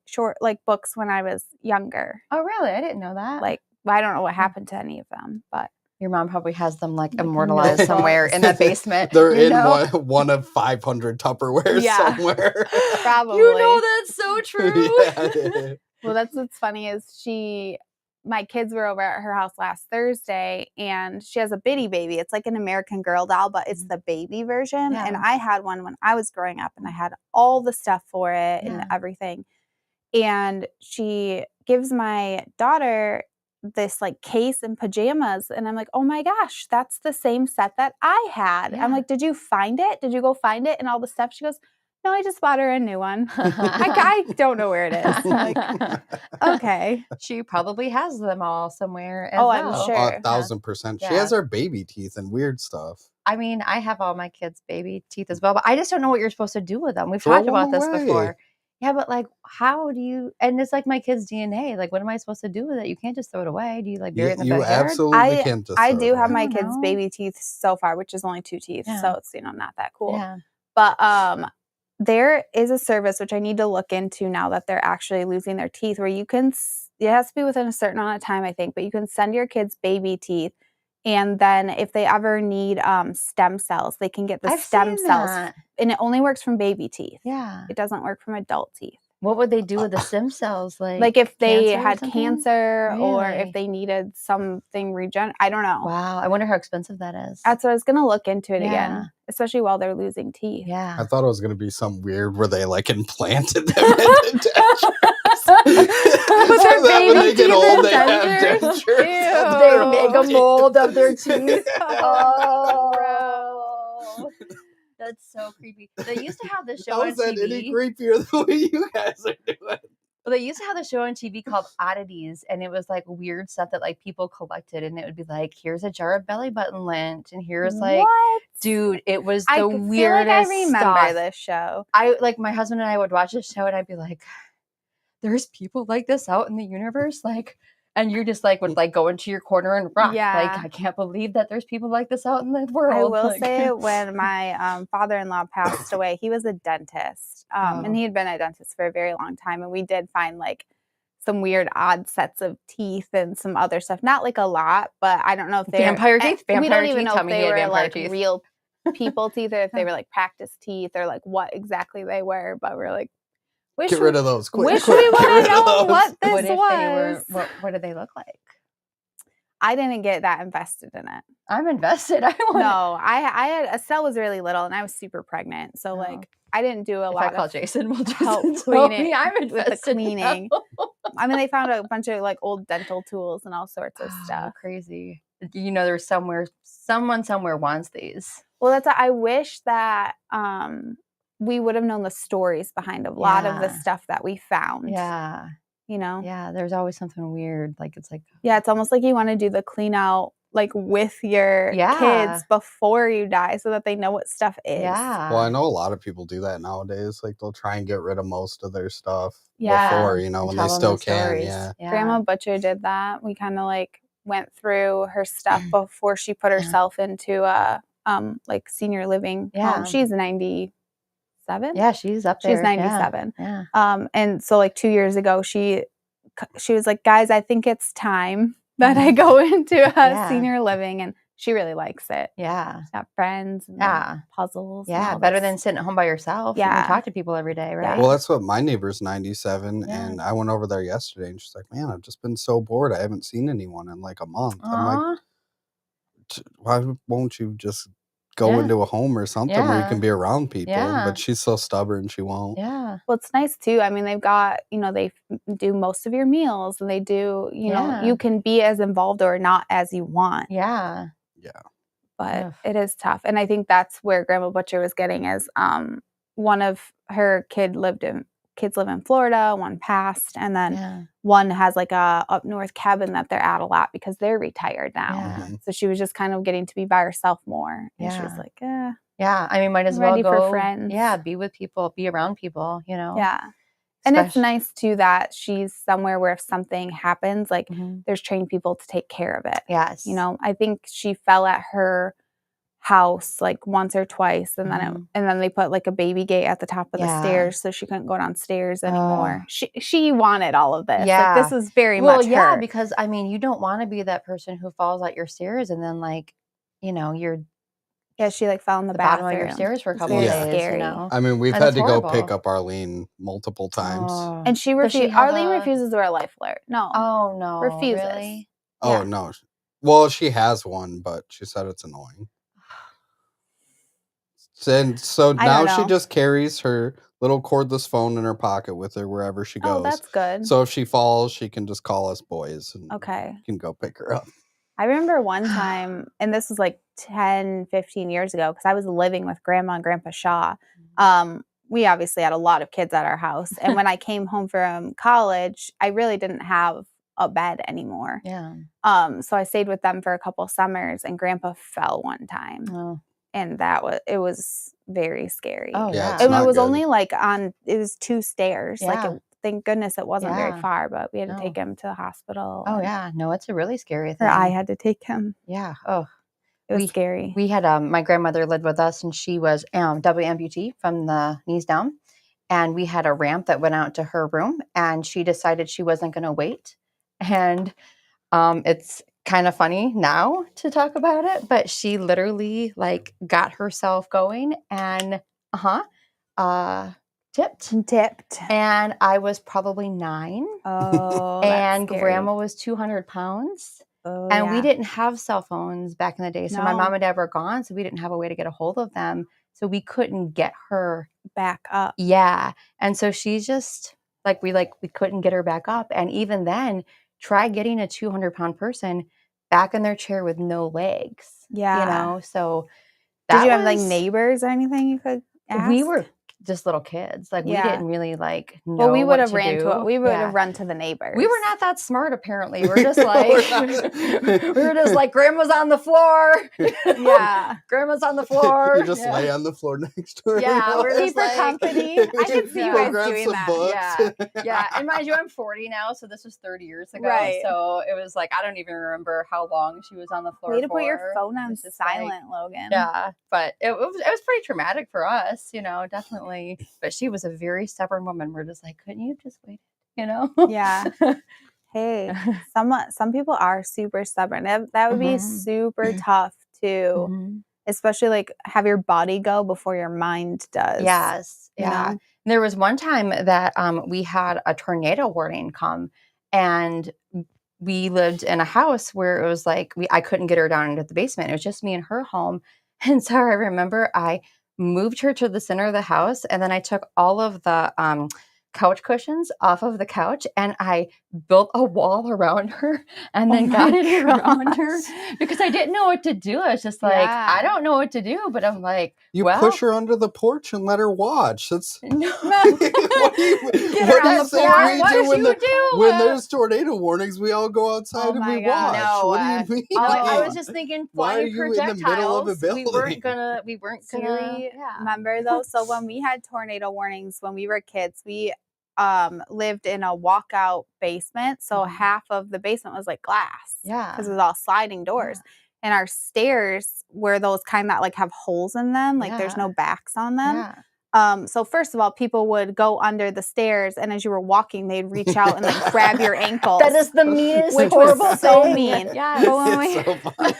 short books when I was younger. Oh, really? I didn't know that. Like, I don't know what happened to any of them, but Your mom probably has them like immortalized somewhere in the basement. They're in one of 500 Tupperwares somewhere. Probably. You know that's so true. Yeah. Well, that's what's funny is my kids were over at her house last Thursday, and she has a Bitty Baby. It's like an American Girl doll, but it's the baby version. Yeah. And I had one when I was growing up, and I had all the stuff for it and everything. And she gives my daughter this like case and pajamas, and I'm like, oh my gosh, that's the same set that I had. I'm like, did you find it? Did you go find it and all the stuff? She goes, no, I just bought her a new one. I don't know where it is. I'm like, okay. She probably has them all somewhere as well. I'm sure. 1,000%. She has her baby teeth and weird stuff. I mean, I have all my kids' baby teeth as well, but I just don't know what you're supposed to do with them. We've talked about this before. Yeah, but like, how do you? And it's like my kid's DNA. Like, what am I supposed to do with it? You can't just throw it away. Do you like bury it in the backyard? You absolutely can't just. I do have my kids' baby teeth so far, which is only 2 teeth, so it's not that cool. Yeah. But there is a service which I need to look into now that they're actually losing their teeth, where you can. It has to be within a certain amount of time, I think, but you can send your kids baby teeth. And then if they ever need stem cells, they can get the stem cells. And it only works from baby teeth. Yeah. It doesn't work from adult teeth. What would they do with the stem cells? Like if they had cancer or if they needed something I don't know. Wow. I wonder how expensive that is. That's what I was going to look into it again, especially while they're losing teeth. Yeah. I thought it was going to be some weird where they like implanted them into dentures. With their baby when they get old, they have dentures. They make a mold of their teeth. Oh. That's so creepy. They used to have this show on TV. How is that any creepier than what you guys are doing? Well, they used to have the show on TV called Oddities, and it was like weird stuff that like people collected, and it would be like, here's a jar of belly button lint, and here's like, dude, it was the weirdest I remember stuff. this show. My husband and I would watch this show, and I'd be like, there's people like this out in the universe, like. And you just like would like go into your corner and rock. Yeah. Like, I can't believe that there's people like this out in the world. I will say when my father-in-law passed away, he was a dentist. And he had been a dentist for a very long time. And we did find like some weird odd sets of teeth and some other stuff. Not like a lot, but I don't know if they're vampire teeth. We don't even know if they were like real people teeth or if they were like practice teeth or like what exactly they were. But we're like, get rid of those. Quick, wish we would have known what this what if was. They were, what did they look like? I didn't get that invested in it. I'm invested. I had Estelle was really little and I was super pregnant, so like I didn't do a lot. If I call Jason, we'll just help clean it. I'm invested with the cleaning. I mean, they found a bunch of like old dental tools and all sorts of stuff. Crazy. There's someone somewhere wants these. Well, I wish that we would have known the stories behind a lot of the stuff that we found. Yeah. Yeah, there's always something weird. Like, it's like. Yeah, it's almost like you want to do the clean out like with your kids before you die so that they know what stuff is. Yeah. Well, I know a lot of people do that nowadays. Like, they'll try and get rid of most of their stuff before, when they still can. Yeah. Grandma Butcher did that. We kind of like went through her stuff before she put herself into a like senior living home. She's 97. Yeah, she's up there. She's 97. Yeah. And so like 2 years ago, she was like, guys, I think it's time that I go into a senior living, and she really likes it. Yeah. She's got friends and puzzles. Yeah, better than sitting at home by yourself. Yeah. You can talk to people every day, right? Well, that's what my neighbor's 97, and I went over there yesterday, and she's like, man, I've just been so bored. I haven't seen anyone in like a month. I'm like, why won't you just go into a home or something where you can be around people? But she's so stubborn, she won't. Yeah. Well, it's nice too. I mean, they've got, they do most of your meals, and they do, you can be as involved or not as you want. Yeah. Yeah. But it is tough. And I think that's where Grandma Butcher was getting is one of her kids live in Florida, one passed, and then one has like a up north cabin that they're at a lot because they're retired now. Yeah. So she was just kind of getting to be by herself more. And she was like, yeah, I mean, might as well ready go for friends. Yeah, be with people, be around people, Yeah. And it's nice too that she's somewhere where if something happens, like there's trained people to take care of it. Yes. I think she fell at her house like once or twice, and then they put like a baby gate at the top of the stairs so she couldn't go downstairs anymore. She wanted all of this. Yeah. Like, this was very much her. Because I mean, you don't want to be that person who falls out your stairs and then like, you know, you're she like fell in the bottom of your stairs for a couple of days. Scary. You know? I mean, we've had to go pick up Arlene multiple times, and she refused. Arlene refuses to wear a life alert. No. Oh no. Refuses. Really? Oh no. Well, she has one, but she said it's annoying. And so now she just carries her little cordless phone in her pocket with her wherever she goes. Oh, that's good. So if she falls, she can just call us boys and can go pick her up. I remember one time, and this was like 10, 15 years ago, because I was living with Grandma and Grandpa Shaw. We obviously had a lot of kids at our house. And when I came home from college, I really didn't have a bed anymore. Yeah. So I stayed with them for a couple summers, and Grandpa fell one time. Oh. And it was very scary. Oh, yeah. And it was only like it was 2 stairs. Yeah. Like, thank goodness it wasn't very far, but we had to take him to the hospital. Oh, yeah. No, it's a really scary thing. Or I had to take him. Yeah. Oh. It was scary. We had my grandmother lived with us, and she was double amputee from the knees down. And we had a ramp that went out to her room, and she decided she wasn't going to wait. And it's kind of funny now to talk about it, but she literally like got herself going and tipped. And I was probably 9. Oh, and Grandma was 200 pounds. Oh, and we didn't have cell phones back in the day. So my mom and dad were gone, so we didn't have a way to get a hold of them. So we couldn't get her back up. Yeah. And so she's just we couldn't get her back up. And even then, try getting a 200-pound person back in their chair with no legs. Yeah. You know, so did you have like neighbors or anything you could ask? We were just little kids. Like we didn't really know. Well, we would have ran to the neighbors. We were not that smart apparently. We're just like we were just like Grandma's on the floor. Yeah. Grandma's on the floor. You just lay on the floor next to her. Yeah, we're just like company. I can see you guys doing that. Books. Yeah. And mind you, I'm 40 now, so this was 30 years ago. Right. So it was like I don't even remember how long she was on the floor. Way to put your phone on silent, Logan. Yeah. But it was pretty traumatic for us, you know, definitely. But she was a very stubborn woman. We're just like, couldn't you just wait? You know? Yeah. Hey, some people are super stubborn. That would be super tough to, especially like have your body go before your mind does. Yes. Yeah. There was one time that we had a tornado warning come, and we lived in a house where it was like I couldn't get her down into the basement. It was just me and her home. And so I remember I moved her to the center of the house, and then I took all of the couch cushions off of the couch, and I built a wall around her, and then got it around her because I didn't know what to do. I was just like, I don't know what to do, but I'm like, you push her under the porch and let her watch. That's no. What do you do when there's tornado warnings? We all go outside and we watch. No, what do you mean? I was just thinking, why are you in the middle of a building? We weren't gonna. Remember though? So when we had tornado warnings when we were kids, we lived in a walkout basement. So half of the basement was like glass. Yeah. Because it was all sliding doors. Yeah. And our stairs were those kind that like have holes in them. Like there's no backs on them. Yeah. So first of all, people would go under the stairs, and as you were walking, they'd reach out and like grab your ankles. That is the meanest, which horrible was so thing. mean. Yeah, so funny.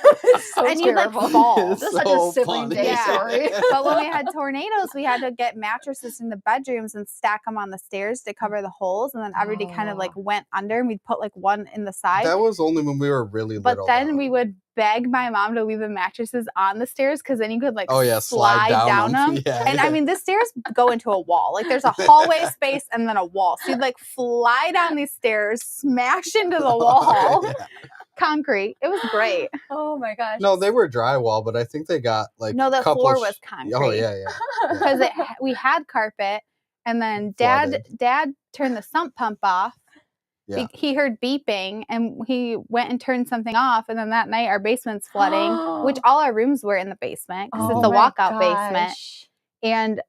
So and you'd like fall. This is such a sibling day story. But when we had tornadoes, we had to get mattresses in the bedrooms and stack them on the stairs to cover the holes, and then everybody kind of like went under, and we'd put like one in the side. That was only when we were really little. But then we would beg my mom to leave the mattresses on the stairs because then you could like slide down them. Yeah, and I mean, the stairs go into a wall. Like there's a hallway space and then a wall. So you'd like fly down these stairs, smash into the wall. Concrete. It was great. Oh my gosh. No, they were drywall, but I think they got like the floor was concrete. Oh yeah. Because we had carpet, and then dad turned the sump pump off. Yeah. He heard beeping, and he went and turned something off, and then that night our basement's flooding, which all our rooms were in the basement because it's a walkout basement. And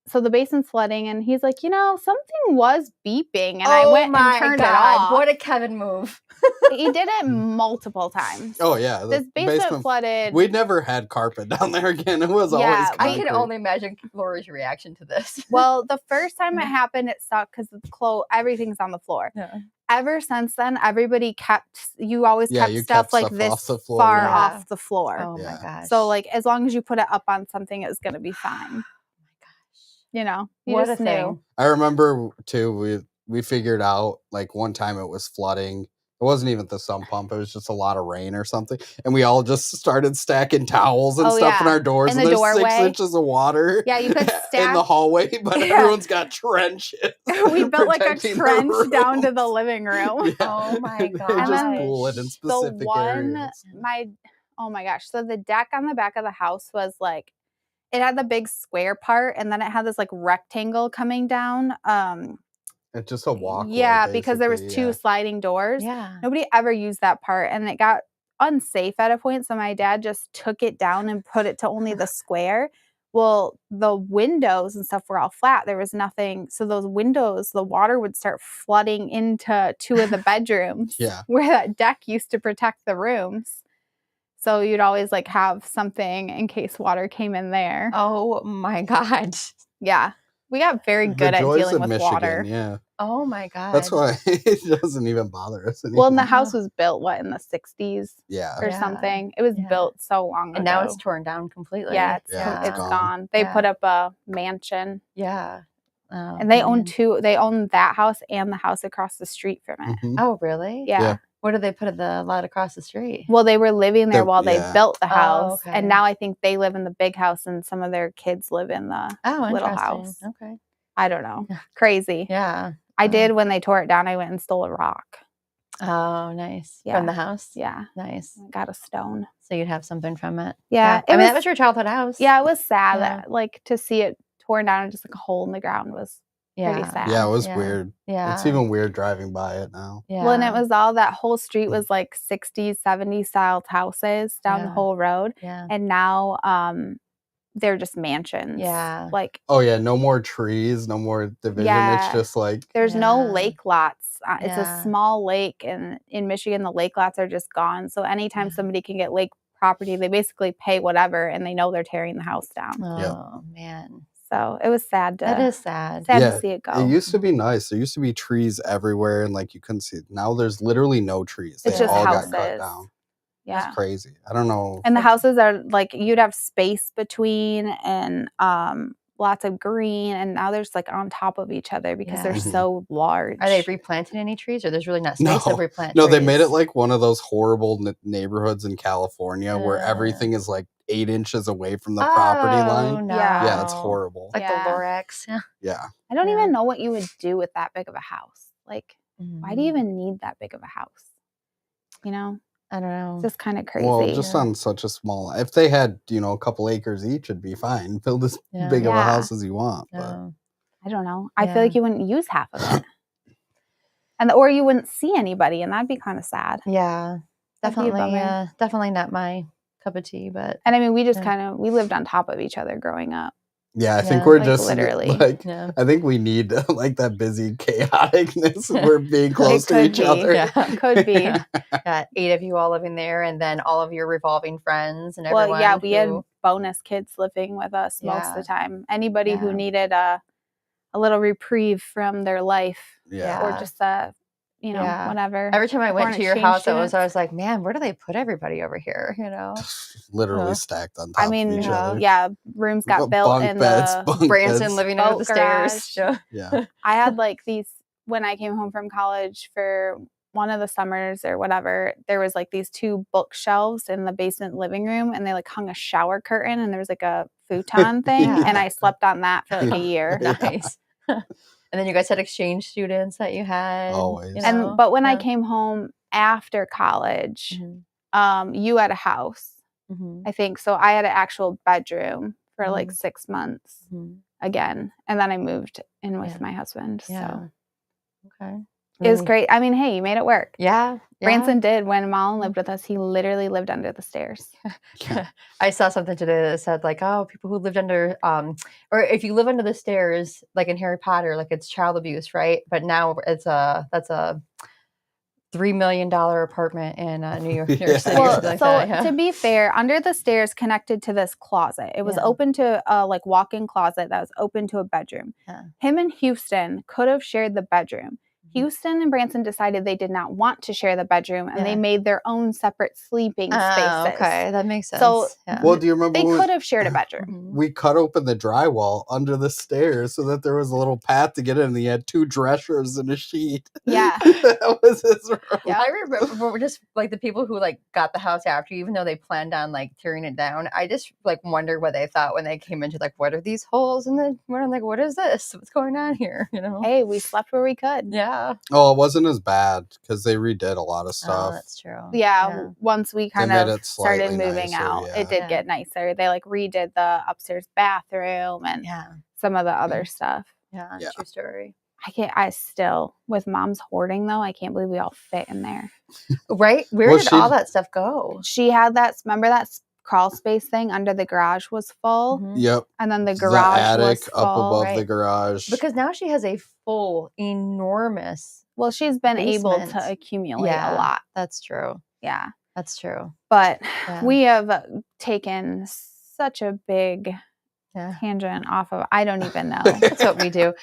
so the basement's flooding, and he's like, something was beeping, and I went and turned it off. What a Kevin move. He did it multiple times. Oh, yeah. This basement flooded. We'd never had carpet down there again. It was always concrete. I can only imagine Lori's reaction to this. Well, the first time it happened, it sucked because everything's on the floor. Yeah. Ever since then, everybody you always kept stuff like this far off the floor. Oh, my gosh. So, like, as long as you put it up on something, it was going to be fine. You what just a knew. thing. I remember too, we figured out like one time it was flooding. It wasn't even the sump pump. It was just a lot of rain or something. And we all just started stacking towels and stuff in our doors. In and the there's doorway. 6 inches of water. Yeah, you could stack in the hallway, but everyone's got trenches. We built like a trench down to the living room. Yeah. Oh my gosh. Just pull it in specific areas. Oh my gosh. So the deck on the back of the house was like, it had the big square part, and then it had this like rectangle coming down. It's just a walkway. Yeah, because there was 2 sliding doors. Yeah. Nobody ever used that part, and it got unsafe at a point. So my dad just took it down and put it to only the square. Well, the windows and stuff were all flat. There was nothing. So those windows, the water would start flooding into 2 of the bedrooms where that deck used to protect the rooms. So you'd always like have something in case water came in there. Oh my God. Yeah. We got very good at dealing with Michigan, water. Yeah. Oh my God. That's why it doesn't even bother us anymore. Well, and the house was built, in the 60s? Yeah. Or something. It was built so long ago. And now it's torn down completely. Yeah, it's gone. They put up a mansion. Yeah. Oh, and they own that house and the house across the street from it. Mm-hmm. Oh, really? Yeah. Where did they put the lot across the street? Well, they were living there while they built the house. Okay. And now I think they live in the big house and some of their kids live in the little house. Okay. I don't know. Crazy. Yeah. I did when they tore it down. I went and stole a rock. Oh, nice. Yeah. From the house? Yeah. Nice. I got a stone. So you'd have something from it. Yeah. I mean, that was your childhood house. Yeah, it was sad. That, to see it torn down and just like a hole in the ground was pretty sad. Yeah, it was weird. Yeah. It's even weird driving by it now. Yeah. Well, and it was that whole street was like 60s, 70s style houses down the whole road. Yeah. And now they're just mansions. Yeah. Like, oh yeah, no more trees, no more division. Yeah. It's just like there's no lake lots. It's a small lake, and in Michigan the lake lots are just gone. So anytime somebody can get lake property, they basically pay whatever, and they know they're tearing the house down. Oh man. So it was sad That is sad. Sad to see it go. It used to be nice. There used to be trees everywhere, and like you couldn't see it. Now there's literally no trees. It's they just all houses. got cut down. Yeah. It's crazy. I don't know. And the houses are like, you'd have space between and lots of green, and now there's like on top of each other because they're so large. Are they replanting any trees, or there's really not space to replant No, trees? they made it like one of those horrible neighborhoods in California where everything is like 8 inches away from the property line. No. Yeah, it's horrible. Like the Lorax. Yeah. I don't even know what you would do with that big of a house. Like, why do you even need that big of a house? You know? I don't know. It's just kind of crazy. Well, just on such a small, if they had, a couple acres each, it'd be fine. Build as big of a house as you want. But. I don't know. I feel like you wouldn't use half of it. Or you wouldn't see anybody, and that'd be kind of sad. Yeah. Definitely. Definitely not my cup of tea, but. And I mean, we just we lived on top of each other growing up. Yeah, I think we're just literally. I think we need like that busy chaoticness. We're being close to each other. Yeah, it could be. Got 8 of you all living there, and then all of your revolving friends and everyone. Well, yeah, we had bonus kids living with us most of the time. Anybody who needed a little reprieve from their life, or just whatever. Every time I went to your house, I was like, man, where do they put everybody over here? Literally stacked on top of each other. Yeah, rooms got built in the Branson living under the stairs. Yeah. I had like these when I came home from college for one of the summers or whatever. There was like these 2 bookshelves in the basement living room, and they like hung a shower curtain, and there was like a futon thing, and I slept on that for like a year. Nice. And then you guys had exchange students that you had. Always. But when I came home after college, you had a house, I think. So I had an actual bedroom for like 6 months again. And then I moved in with my husband. Yeah. So. Okay. It was great. I mean, hey, you made it work. Yeah. Branson did. When Malin lived with us, he literally lived under the stairs. I saw something today that said like, oh, people who lived under, or if you live under the stairs, like in Harry Potter, like it's child abuse, right? But now that's a $3 million apartment in New York City. Well, to be fair, under the stairs connected to this closet, it was open to a like walk-in closet that was open to a bedroom. Him and Houston could have shared the bedroom. Houston and Branson decided they did not want to share the bedroom, and they made their own separate sleeping spaces. Okay, that makes sense. So, well, do you remember they could have shared a bedroom? We cut open the drywall under the stairs so that there was a little path to get in, and he had 2 dressers and a sheet. Yeah, that was his room. Yeah, I remember just like the people who like got the house after, even though they planned on like tearing it down. I just like wonder what they thought when they came into like, what are these holes? And then we're like, what is this? What's going on here? You know? Hey, we slept where we could. Yeah. Oh, it wasn't as bad because they redid a lot of stuff. Oh, that's true. Yeah, once we kind of started moving out, it did get nicer. They like redid the upstairs bathroom and some of the other stuff. Yeah, true story. I still, with Mom's hoarding though, I can't believe we all fit in there. Right? Where did all that stuff go? She had remember that crawl space thing under the garage was full? Yep. And then the garage attic was full, up above the garage. Because now she has a full, enormous Well, she's been basement. able to accumulate a lot. That's true. Yeah. That's true. But we have taken such a big tangent off of, I don't even know. That's what we do.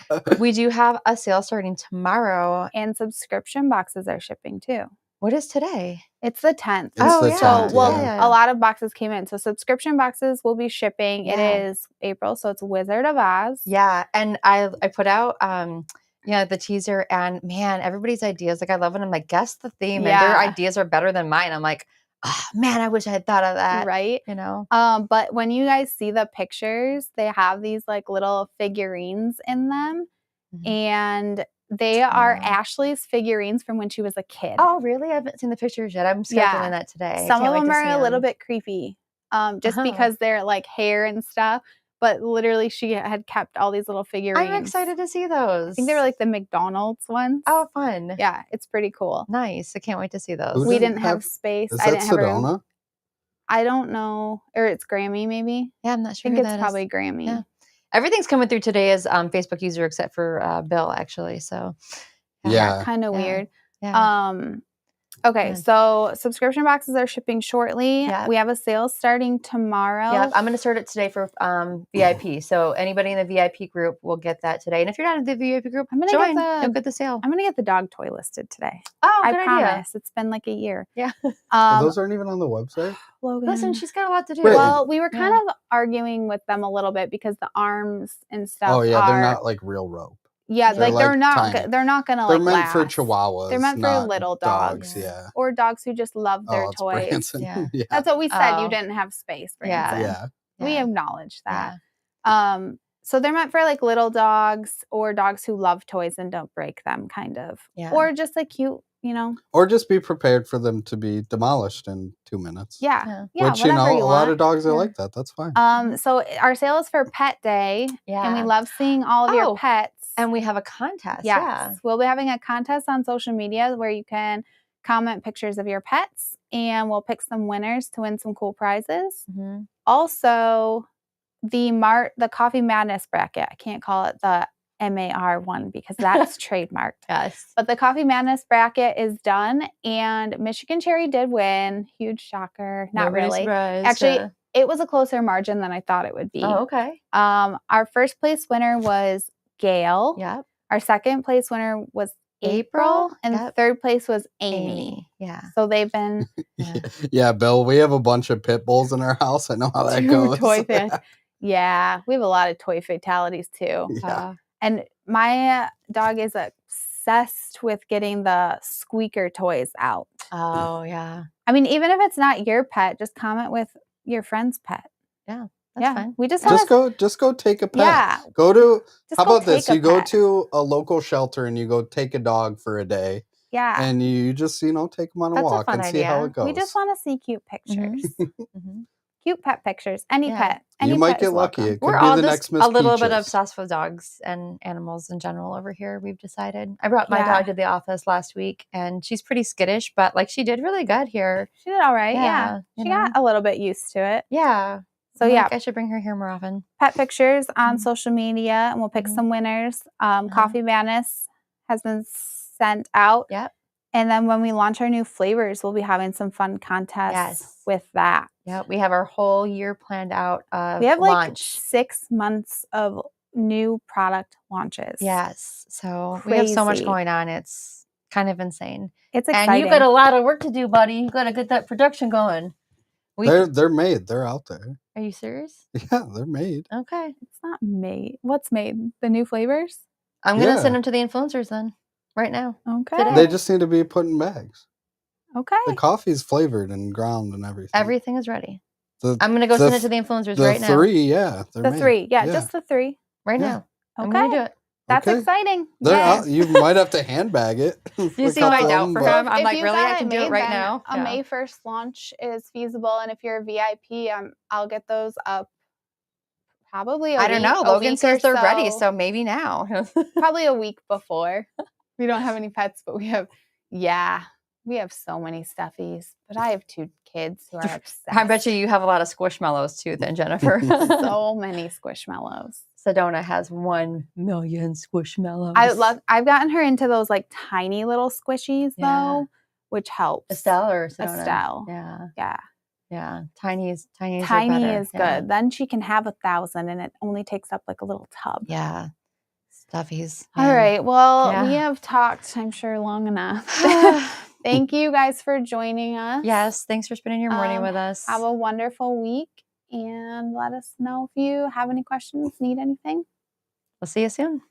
We do have a sale starting tomorrow. And subscription boxes are shipping too. What is today? It's the 10th. So, a lot of boxes came in. So subscription boxes will be shipping. It is April, so it's Wizard of Oz. Yeah, and I put out the teaser, and man, everybody's ideas. Like I love when I'm like, guess the theme, and their ideas are better than mine. I'm like, oh, man, I wish I had thought of that. Right. You know. But when you guys see the pictures, they have these like little figurines in them, and they are Ashley's figurines from when she was a kid. Oh, really? I haven't seen the pictures yet. I'm scheduling that today. Some of them are a little bit creepy, just because they're like hair and stuff. But literally, she had kept all these little figurines. I'm excited to see those. I think they were like the McDonald's ones. Oh, fun. Yeah, it's pretty cool. Nice. I can't wait to see those. We didn't have space. Is I that didn't have Sedona? room. I don't know. Or it's Grammy, maybe. Yeah, I'm not sure. I think it's probably Grammy. Yeah. Everything's coming through today as Facebook user except for Bill, actually. So, kind of weird. Okay, so subscription boxes are shipping shortly. Yeah. We have a sale starting tomorrow. Yeah, I'm going to start it today for VIP. So anybody in the VIP group will get that today. And if you're not in the VIP group, join. You'll get the sale. I'm going to get the dog toy listed today. Oh, I good promise. idea. It's been like a year. Yeah. Those aren't even on the website? Logan. Listen, she's got a lot to do. Well, we were kind of arguing with them a little bit because the arms and stuff they're not like real rope. Yeah, they're not gonna They're meant for chihuahuas. They're meant for little dogs. Or dogs who just love their toys. Yeah. That's what we said. You didn't have space, Branson. Yeah. We acknowledge that. So they're meant for like little dogs or dogs who love toys and don't break them, kind of. Yeah. Or just like cute, Or just be prepared for them to be demolished in 2 minutes. Yeah. Which, a lot of dogs are like that. That's fine. So our sale is for Pet Day. Yeah. And we love seeing all of your pets. And we have a contest. Yes. Yeah. We'll be having a contest on social media where you can comment pictures of your pets and we'll pick some winners to win some cool prizes. Mm-hmm. Also, the Coffee Madness bracket. I can't call it the MAR one because that's trademarked. Yes. But the Coffee Madness bracket is done and Michigan Cherry did win. Huge shocker. Not really. Surprised. Actually, it was a closer margin than I thought it would be. Oh, okay. Our first place winner was Gail. Yep. Our second place winner was April. And third place was Amy. Yeah. So they've been. Yeah, Bill, we have a bunch of pit bulls in our house. I know how that goes. Toy fan. Yeah, we have a lot of toy fatalities too. Yeah. And my dog is obsessed with getting the squeaker toys out. Oh, yeah. I mean, even if it's not your pet, just comment with your friend's pet. Yeah. That's fine. We just go take a pet. Yeah. Go to how about this? You go to a local shelter and you go take a dog for a day. Yeah. And you just take them on a walk and see how it goes. We just want to see cute pictures. Mm-hmm. cute pet pictures. Any pet. You might get lucky. It could We're be all the just next Miss a little bit Peaches. obsessed with dogs and animals in general over here. We've decided. I brought my dog to the office last week, and she's pretty skittish, but like she did really good here. She did all right. Yeah. She got a little bit used to it. Yeah. So I should bring her here more often. Pet pictures on social media, and we'll pick some winners. Coffee Madness has been sent out. Yep. And then when we launch our new flavors, we'll be having some fun contests with that. Yeah, we have our whole year planned out of We have launch. 6 months of new product launches. Yes. So we have so much going on. It's kind of insane. It's exciting. And you got a lot of work to do, buddy. You got to get that production going. They're made. They're out there. Are you serious? Yeah, they're made. Okay. It's not made. What's made? The new flavors? I'm going to send them to the influencers then. Right now. Okay. Today. They just need to be put in bags. Okay. The coffee's flavored and ground and everything. Everything is ready. I'm going to go send it to the influencers right now. The 3, yeah. The 3, just the 3. Right now. Okay. I'm going to do it. That's exciting. Out. You might have to handbag it. You see my doubt for him? I'm like, really? I can do it right now? A May 1st launch is feasible. And if you're a VIP, I'll get those up probably I don't know. Logan says they're ready, so maybe now. Probably a week before. We don't have any pets, but we have so many stuffies. But I have 2 kids who are obsessed. I bet you have a lot of squishmallows too then, Jennifer. So many squishmallows. Sedona has 1 million squishmallows. I've gotten her into those like tiny little squishies though, which helps. Estelle or Sedona? Estelle. Yeah. Yeah. Tiny is good. Then she can have 1,000 and it only takes up like a little tub. Yeah. Stuffies. Yeah. All right. Well, we have talked, I'm sure, long enough. Thank you guys for joining us. Yes. Thanks for spending your morning with us. Have a wonderful week and let us know if you have any questions, need anything. We'll see you soon.